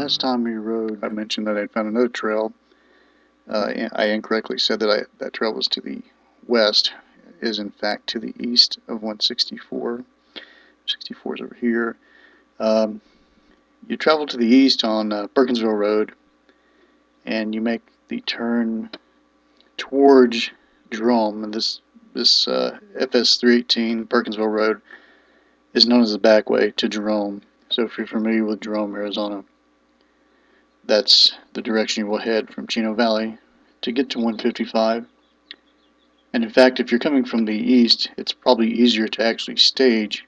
last time we rode, I mentioned that I'd found another trail. I incorrectly said that that trail was to the west. It is in fact to the east of 164. 64 is over here. Um, you travel to the east on Perkinsville Road, and you make the turn towards Jerome. And this FS 318 Perkinsville Road is known as the back way to Jerome. So if you're familiar with Jerome, Arizona, that's the direction you will head from Chino Valley to get to 155. And in fact, if you're coming from the east, it's probably easier to actually stage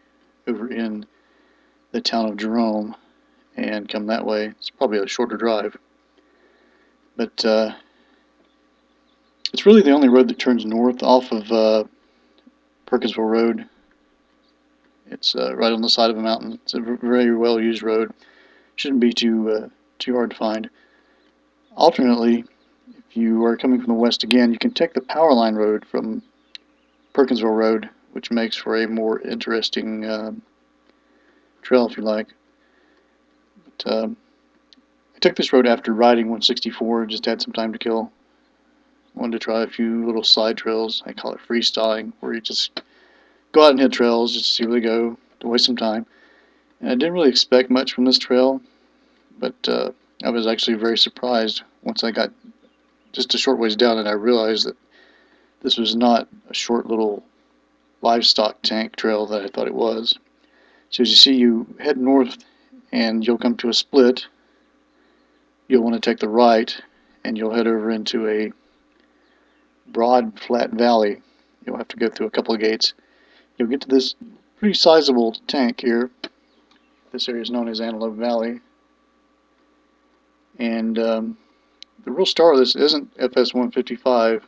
over in the town of Jerome and come that way. It's probably a shorter drive. But it's really the only road that turns north off of Perkinsville Road. It's right on the side of a mountain. It's a very well used road. Shouldn't be too hard to find. Alternately, if you are coming from the west again, you can take the Power Line Road from Perkinsville Road, which makes for a more interesting trail if you like. But I took this road after riding 164, just had some time to kill. Wanted to try a few little side trails. I call it freestyling, where you just go out and hit trails, just see where they go, to waste some time. And I didn't really expect much from this trail, but I was actually very surprised once I got just a short ways down and I realized that this was not a short little livestock tank trail that I thought it was. So as you see, you head north and you'll come to a split. You'll want to take the right and you'll head over into a broad flat valley. You'll have to go through a couple of gates. You'll get to this pretty sizable tank here. This area is known as Antelope Valley. And the real star of this isn't FS 155,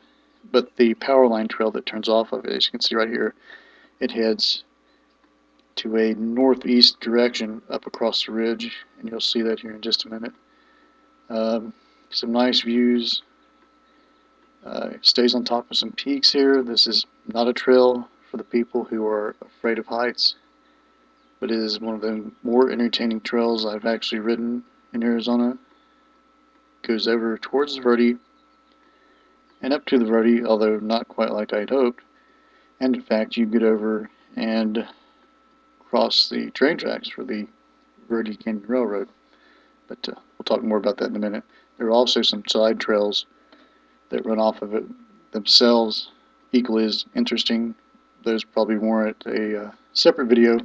but the power line trail that turns off of it. As you can see right here, it heads to a northeast direction up across the ridge, and you'll see that here in just a minute. Some nice views. It stays on top of some peaks here. This is not a trail for the people who are afraid of heights, but it is one of the more entertaining trails I've actually ridden in Arizona. It goes over towards the Verde and up to the Verde, although not quite like I'd hoped. And in fact, you get over and cross the train tracks for the Verde Canyon Railroad. But we'll talk more about that in a minute. There are also some side trails that run off of it themselves, equally as interesting. Those probably warrant a separate video.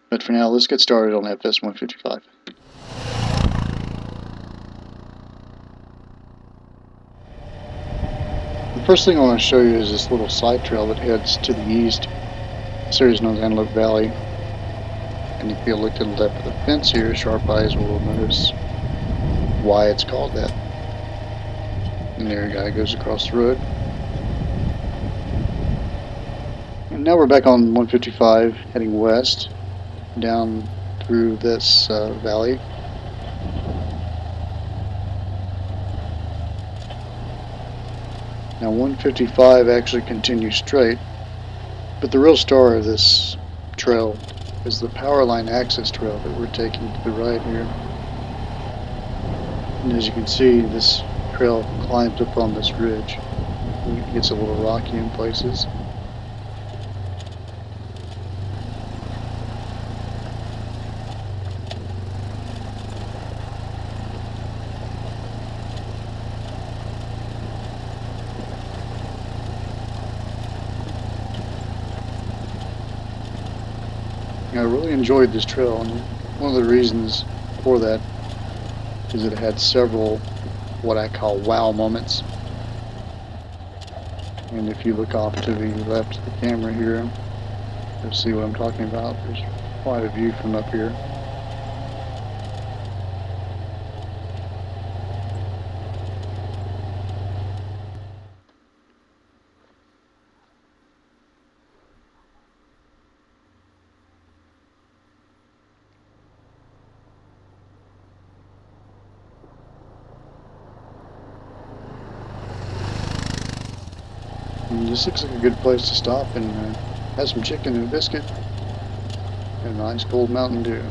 But for now, let's get started on FS 155. The first thing I want to show you is this little side trail that heads to the east. This area is known as Antelope Valley. And if you look to the left of the fence here, sharp eyes will notice why it's called that. And there a guy goes across the road. And now we're back on 155 heading west down through this valley. Now 155 actually continues straight, but the real star of this trail is the power line access trail that we're taking to the right here. And as you can see, this trail climbs up on this ridge. It gets a little rocky in places. I really enjoyed this trail, and one of the reasons for that is that it had several what I call wow moments. And if you look off to the left of the camera here, you'll see what I'm talking about. There's quite a view from up here. And this looks like a good place to stop and have some chicken and a biscuit and a nice cold Mountain Dew.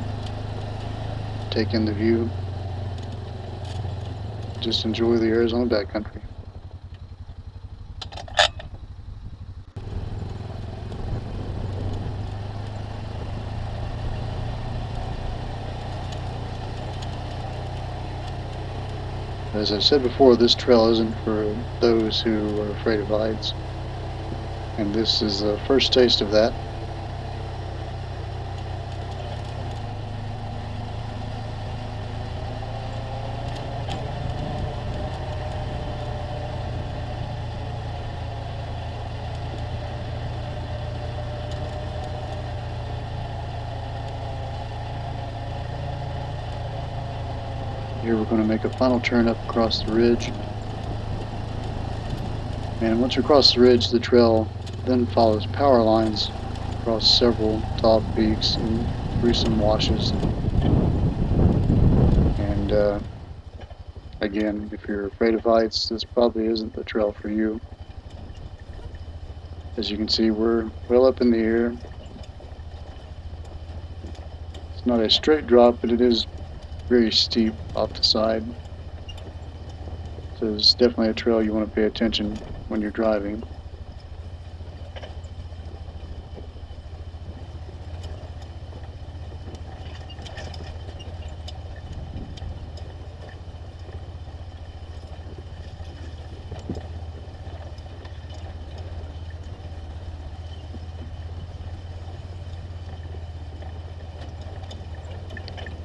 Take in the view. just enjoy the Arizona backcountry. As I said before, this trail isn't for those who are afraid of heights, and this is the first taste of that. Here we're going to make a final turn up across the ridge. And once you cross the ridge, the trail then follows power lines across several tall peaks and through some washes. And again, if you're afraid of heights, this probably isn't the trail for you. As you can see, we're well up in the air. It's not a straight drop, but it is very steep off the side. So it's definitely a trail you want to pay attention when you're driving.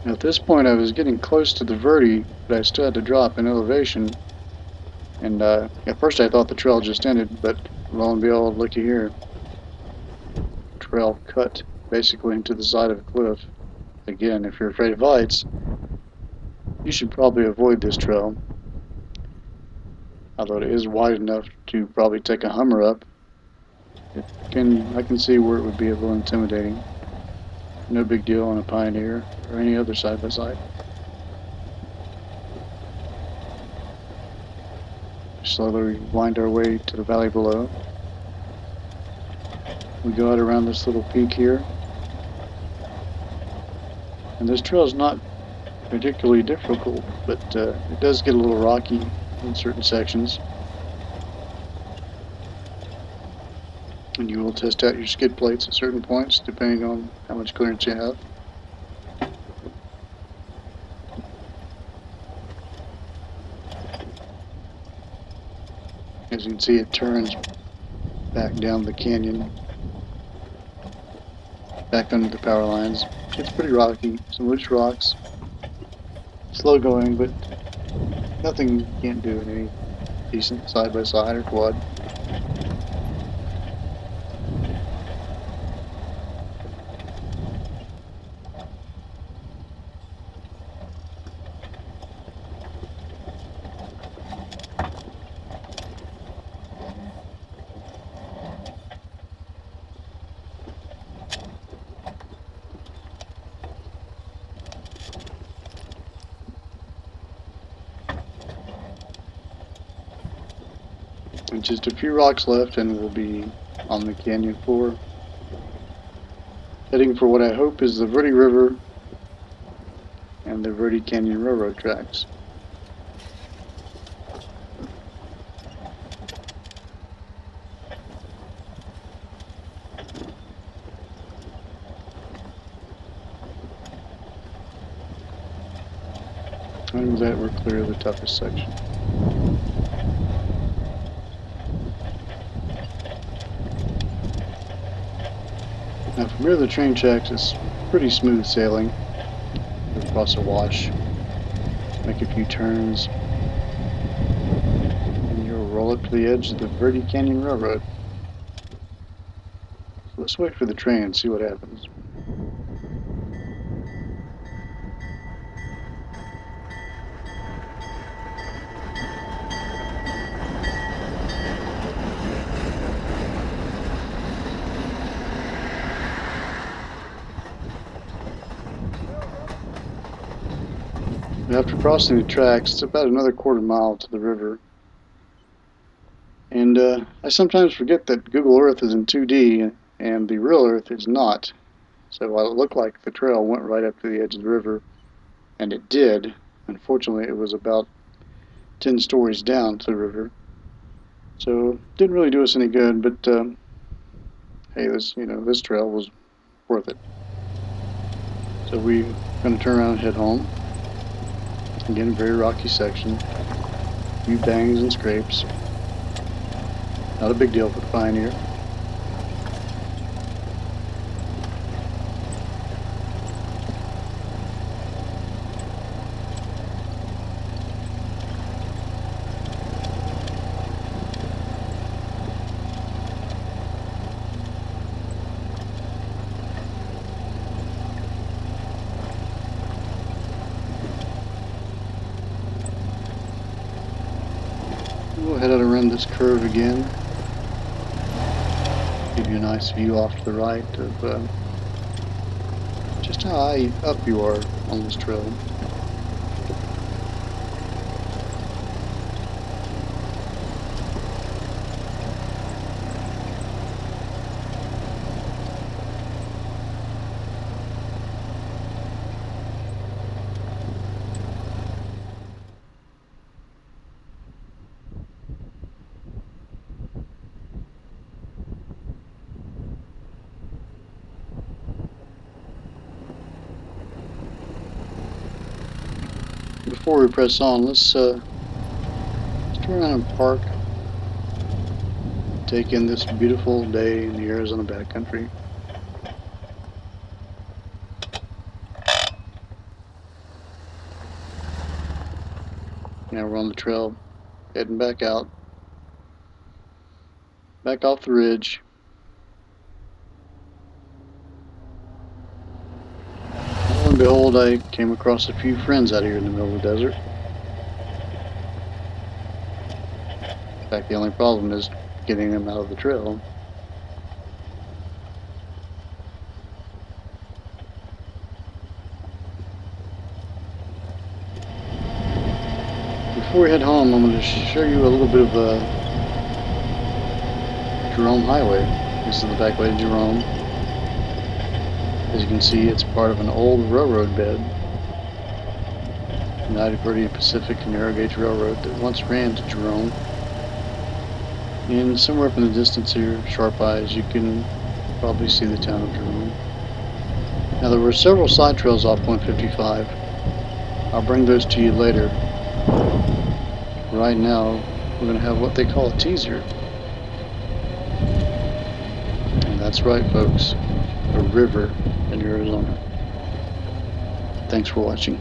Now at this point I was getting close to the Verde, but I still had to drop in elevation. And at first I thought the trail just ended, but lo and behold, looky here. Trail cut basically into the side of a cliff. Again, if you're afraid of heights, you should probably avoid this trail. Although it is wide enough to probably take a Hummer up, I can see where it would be a little intimidating. No big deal on a Pioneer or any other side-by-side. Slowly wind our way to the valley below. We go out around this little peak here. And this trail is not particularly difficult, but it does get a little rocky in certain sections. And you will test out your skid plates at certain points depending on how much clearance you have. As you can see, it turns back down the canyon, back under the power lines. It's pretty rocky, some loose rocks. Slow going, but nothing you can't do in any decent side-by-side or quad. And just a few rocks left and we'll be on the canyon floor, heading for what I hope is the Verde River and the Verde Canyon Railroad tracks. And with that, we're clear of the toughest section. Now from here, the train tracks is pretty smooth sailing. We'll cross a wash, make a few turns, and you'll roll up to the edge of the Verde Canyon Railroad. So let's wait for the train and see what happens. After crossing the tracks, it's about another quarter-mile to the river. And I sometimes forget that Google Earth is in 2D and the real Earth is not. So while it looked like the trail went right up to the edge of the river, and it did, unfortunately it was about 10 stories down to the river. So didn't really do us any good, but hey, this trail was worth it. So we're going to turn around and head home. Again, a very rocky section. A few bangs and scrapes. Not a big deal for the Pioneer. We'll head out around this curve again. Give you a nice view off to the right of just how high up you are on this trail. Before we press on, let's turn around and park. Take in this beautiful day in the Arizona backcountry. Now we're on the trail, heading back out, back off the ridge. Lo and behold, I came across a few friends out here in the middle of the desert. In fact, the only problem is getting them out of the trail. Before we head home, I'm going to show you a little bit of Jerome Highway. This is the back way to Jerome. As you can see, it's part of an old railroad bed. United Verde and Pacific Narrow Gauge Railroad that once ran to Jerome. And somewhere up in the distance here, sharp eyes, you can probably see the town of Jerome. Now there were several side trails off 155. I'll bring those to you later. Right now, we're going to have what they call a teaser. And that's right, folks, a river in Arizona. Thanks for watching.